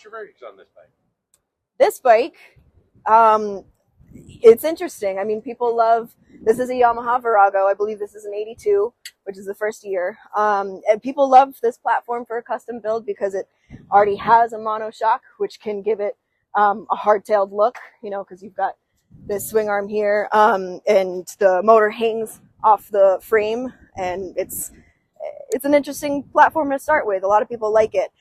What's your verdict on this bike? This bike, it's interesting. I mean, people love, this is a Yamaha Virago. I believe this is an 82, which is the first year. And people love this platform for a custom build because it already has a monoshock, which can give it a hardtailed look, you know, because you've got this swing arm here, and the motor hangs off the frame, and it's an interesting platform to start with. A lot of people like it.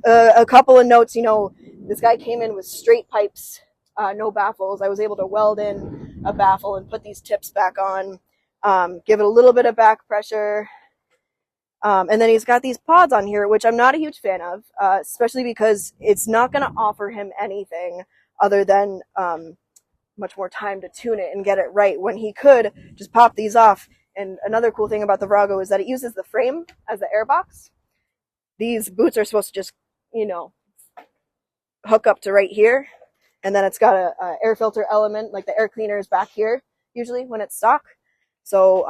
A couple of notes, you know, this guy came in with straight pipes, no baffles. I was able to weld in a baffle and put these tips back on, give it a little bit of back pressure. And then he's got these pods on here, which I'm not a huge fan of, especially because it's not going to offer him anything other than much more time to tune it and get it right, when he could just pop these off. And another cool thing about the Virago is that it uses the frame as the air box. These boots are supposed to just, you know, hook up to right here. And then it's got a air filter element, like the air cleaner is back here, usually when it's stock. So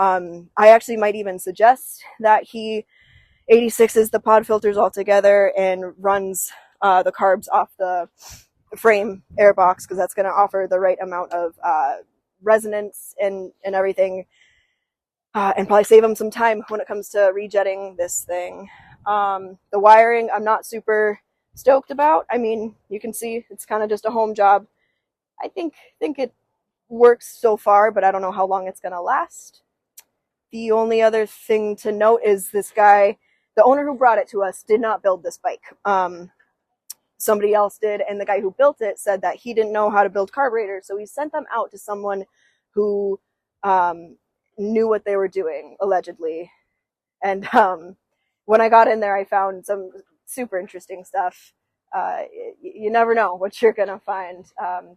I actually might even suggest that he 86s the pod filters all together and runs the carbs off the frame air box, because that's going to offer the right amount of resonance and everything, and probably save him some time when it comes to rejetting this thing. The wiring, I'm not super stoked about. I mean, you can see it's kind of just a home job. I think it works so far, but I don't know how long it's going to last. The only other thing to note is this guy, the owner who brought it to us, did not build this bike. Somebody else did, and the guy who built it said that he didn't know how to build carburetors, so he sent them out to someone who knew what they were doing, allegedly. And when I got in there, I found some super interesting stuff. You never know what you're gonna find.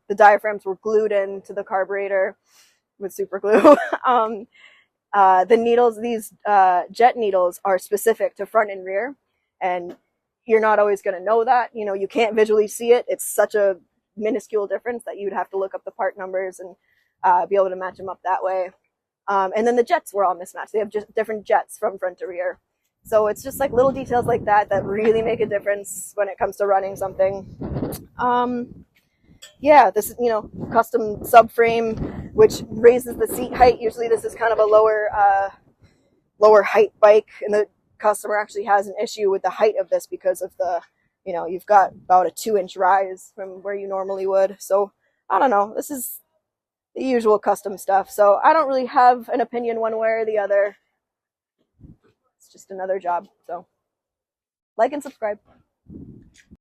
The diaphragms were glued into the carburetor with super glue. The needles, these jet needles, are specific to front and rear, and you're not always going to know that. You know, you can't visually see it. It's such a minuscule difference that you'd have to look up the part numbers and be able to match them up that way. And then the jets were all mismatched. They have just different jets from front to rear. So it's just like little details like that that really make a difference when it comes to running something. Yeah, this is, you know, custom subframe, which raises the seat height. Usually this is kind of a lower height bike, and the customer actually has an issue with the height of this because of the, you know, you've got about a 2-inch rise from where you normally would. So I don't know, this is the usual custom stuff, so I don't really have an opinion one way or the other. It's just another job. So like and subscribe.